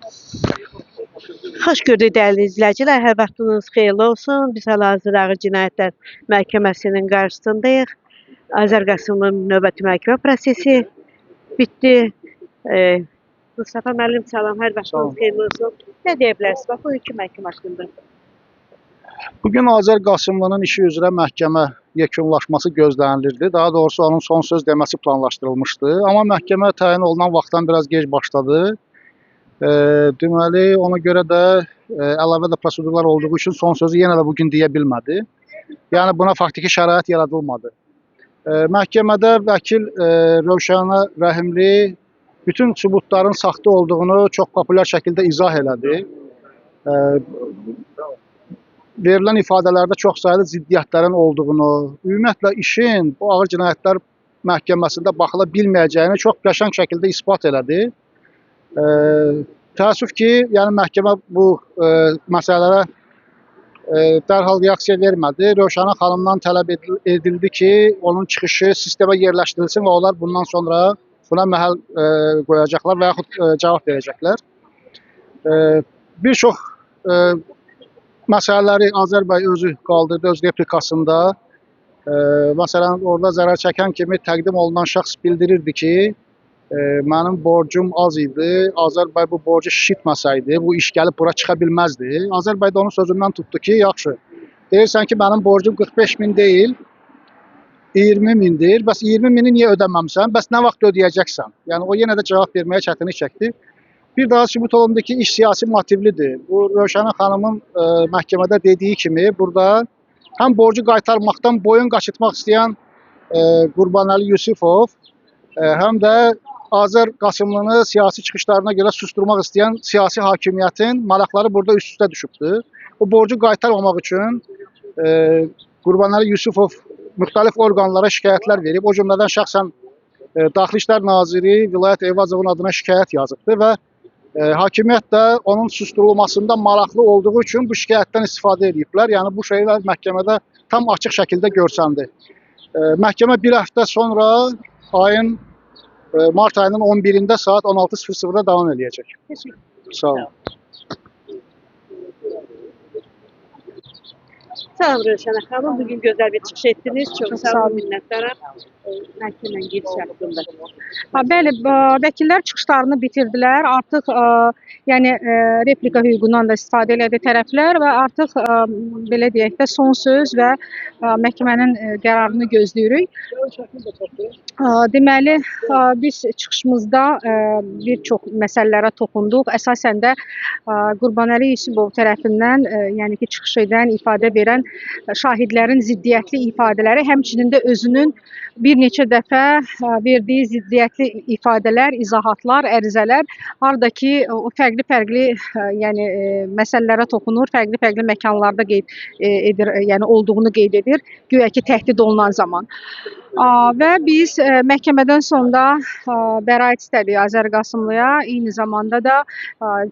Xoş gördük dəyərli izləyicilər. Hər vaxtınız xeyirli olsun. Biz hal-hazırda Ağır Cinayətlər Məhkəməsinin qarşısındayıq. Azər Qasımlının növbəti məhkəmə prosesi bitdi. Mustafa müəllim, salam. Hər vaxtınız xeyirli olsun. Nə deyə bilərsiniz bax, bu iki məhkəmə haqqında? Bugün Azər Qasımlının işi üzrə məhkəmə yekunlaşması gözlənilirdi. Daha doğrusu onun son söz deməsi planlaşdırılmışdı. Amma məhkəmə təyin olunan vaxtdan biraz gec başladı. Deməli, ona görə də əlavə də prosedurlar olduğu üçün son sözü yenə də bugün deyə bilmədi. Yəni buna faktiki şərait yaradılmadı. Məhkəmədə vəkil Rövşənə Rəhimli bütün sübutların saxta olduğunu çox populyar şəkildə izah elədi. Verilən ifadələrdə çox sayıda ziddiyyətlərin olduğunu, ümumiyyətlə işin bu Ağır Cinayətlər Məhkəməsində baxıla bilməyəcəyini çox qəşəng şəkildə isbat elədi. Təəssüf ki, yəni məhkəmə bu məsələlərə dərhal reaksiya vermədi. Rövşənə xanımdan tələb edildi ki, onun çıxışı sistemə yerləşdirilsin və onlar bundan sonra buna məhəl qoyacaqlar və yaxud cavab verəcəklər. Bir çox məsələləri Azər bəy özü qaldırdı öz replikasında. Məsələn, orada zərər çəkən kimi təqdim olunan şəxs bildirirdi ki, mənim borcum az idi. Azər bəy bu borcu şişirtməsəydi, bu iş gəlib bura çıxa bilməzdi. Azər bəy də onun sözündən tutdu ki, yaxşı, deyirsən ki, mənim borcum 45 min deyil, 20 mindir. Bəs 20 mini niyə ödəməmsən? Bəs nə vaxt ödəyəcəksən? Yəni, o yenə də cavab verməyə çətinlik çəkdi. Bir daha sübut olundu ki, iş siyasi motivlidir. Bu, Rövşənə xanımın məhkəmədə dediyi kimi, burada həm borcu qaytarmaqdan boyun qaçırtmaq istəyən Qurbanəli Yusifov, həm də Azər Qasımlını siyasi çıxışlarına görə susturmaq istəyən siyasi hakimiyyətin maraqları burada üst-üstə düşübdür. Bu borcu qaytarmamaq üçün Qurbanəli Yusifov müxtəlif orqanlara şikayətlər verib. O cümlədən şəxsən Daxili İşlər Naziri Vilayət Eyvazovun adına şikayət yazıbdır və hakimiyyət də onun susturulmasında maraqlı olduğu üçün bu şikayətdən istifadə ediblər. Yəni bu şeylər məhkəmədə tam açıq şəkildə görsəndi. Məhkəmə bir həftə sonra mart ayının 11-də saat 16:00-da davam edəcək. Sağ olun. Sağ olun Rövşənə xanım. Bugün gözəl bir çıxış etdiniz. Çox sağ olun, minnətdaram. Məhkəmənin gediş haqqında. Bəli, vəkillər çıxışlarını bitirdilər. Artıq yəni replika hüququndan da istifadə elədi tərəflər və artıq belə deyək də son söz və məhkəmənin qərarını gözləyirik. Deməli, biz çıxışımızda bir çox məsələlərə toxunduq. Əsasən də Qurbanəli Yusifov tərəfindən, yəni ki, çıxış edən, ifadə verən şahidlərin ziddiyyətli ifadələri, həmçinin də özünün bir neçə dəfə verdiyi ziddiyyətli ifadələr, izahatlar, ərizələr, haradakı o fərqli yəni məsələlərə toxunur, fərqli məkanlarda qeyd edir, yəni olduğunu qeyd edir, güya ki təhdid olunan zaman. Və biz məhkəmədən sonra bəraət istədik Azər Qasımlıya, eyni zamanda da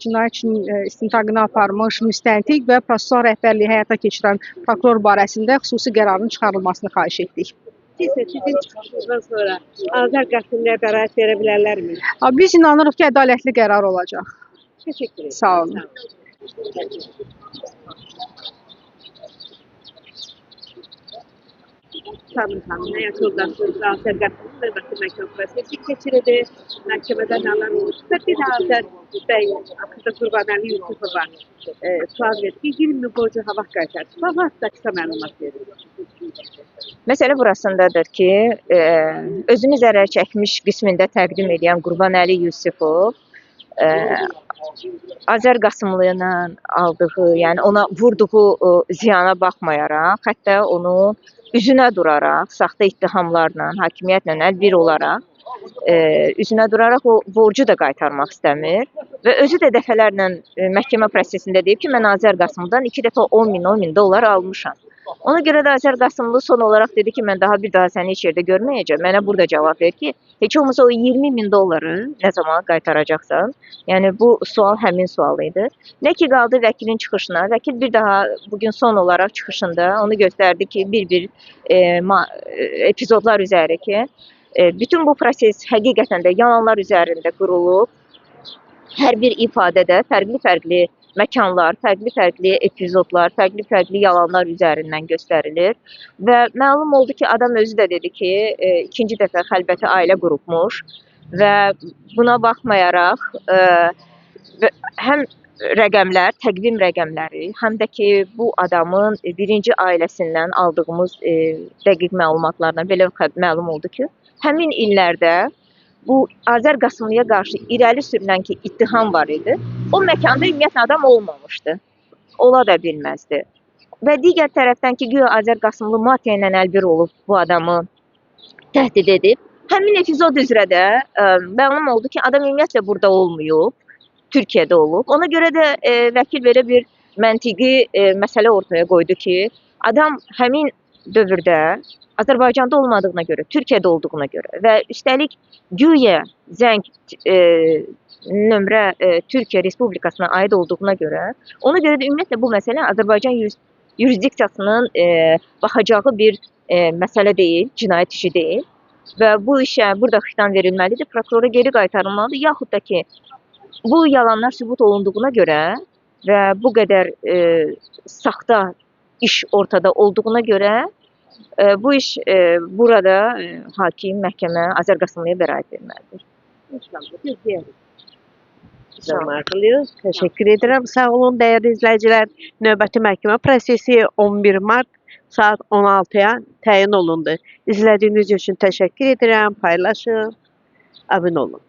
cinayət işinin istintaqını aparmış müstəntiq və prosessual rəhbərliyi həyata keçirən prokuror barəsində xüsusi qərarın çıxarılmasını xahiş etdik. Sizin çıxışınızdan sonra Azər Qasımlıya bəraət verə bilərlərmi? Biz inanırıq ki, ədalətli qərar olacaq. Təşəkkür ederim. Sağ olun. Sabri xanım, həyat yoldaşınız Azər Qasımlı növbəti məhkəmə prosesi keçirildi. Məhkəmədə nələr olursa, bir də Azər bəy haqqında Qurbanəli Yusifova sual verdi ki, 20 min borcu ha vaxt qaytarsın. Bu haqda qısa məlumat verir. Məsələ burasındadır ki, özünü zərər çəkmiş qismində təqdim edən Qurbanəli Yusifov Azər Qasımlının aldığı, yəni ona vurduğu ziyana baxmayaraq, hətta onu üzünə duraraq, saxta ittihamlarla, hakimiyyətlə əlbir olaraq, üzünə duraraq o borcu da qaytarmaq istəmir və özü də dəfələrlə məhkəmə prosesində deyib ki, mən Azər Qasımlıdan 2 dəfə 10 min dollar almışam. Ona görə də Azər Qasımlı son olaraq dedi ki, mən bir daha səni heç yerdə görməyəcəm. Mənə burada cavab ver ki, heç olmasa o 20 min dolları nə zaman qaytaracaqsan? Yəni bu sual həmin sual idi. Nə ki qaldı vəkilin çıxışına. Vəkil bir daha bugün son olaraq çıxışında onu göstərdi ki, bir epizodlar üzəri ki, bütün bu proses həqiqətən də yalanlar üzərində qurulub. hər bir ifadədə fərqli-fərqli məkanlar, fərqli-fərqli epizodlar, fərqli-fərqli yalanlar üzərindən göstərilir və məlum oldu ki, adam özü də dedi ki, ikinci dəfə xəlvəti ailə qurubmuş və buna baxmayaraq həm rəqəmlər, təqvim rəqəmləri, həm də ki, bu adamın birinci ailəsindən aldığımız dəqiq məlumatlardan belə məlum oldu ki, həmin illərdə bu Azər Qasımlıya qarşı irəli sürülən ki, ittiham var idi. O məkanda ümumiyyətlə adam olmamışdı. Ola da bilməzdi. Və digər tərəfdən ki, güya Azər Qasımlı mafiya ilə əlbir olub bu adamı təhdid edib. Həmin epizod üzrə də məlum oldu ki, adam ümumiyyətlə burada olmayıb, Türkiyədə olub. Ona görə də vəkil belə bir məntiqi məsələ ortaya qoydu ki, adam həmin dövrdə Azərbaycanda olmadığına görə, Türkiyədə olduğuna görə və üstəlik güya zəng nömrə Türkiyə Respublikasına aid olduğuna görə, ona görə də ümumiyyətlə bu məsələ Azərbaycan yurisdiksiyasının baxacağı bir məsələ deyil, cinayət işi deyil və bu işə burada xitam verilməlidir, prokurora geri qaytarılmalıdır, yaxud da ki, bu yalanlar sübut olunduğuna görə və bu qədər saxta iş ortada olduğuna görə bu iş burada hakim, məhkəmə Azər Qasımlıya bəraət verməlidir. Maraqlıyıq. Təşəkkür edirəm. Sağ olun dəyərli izləyicilər. Növbəti məhkəmə prosesi 11 mart saat 16-ya təyin olundu. İzlədiyiniz üçün təşəkkür edirəm. Paylaşın. Abunə olun.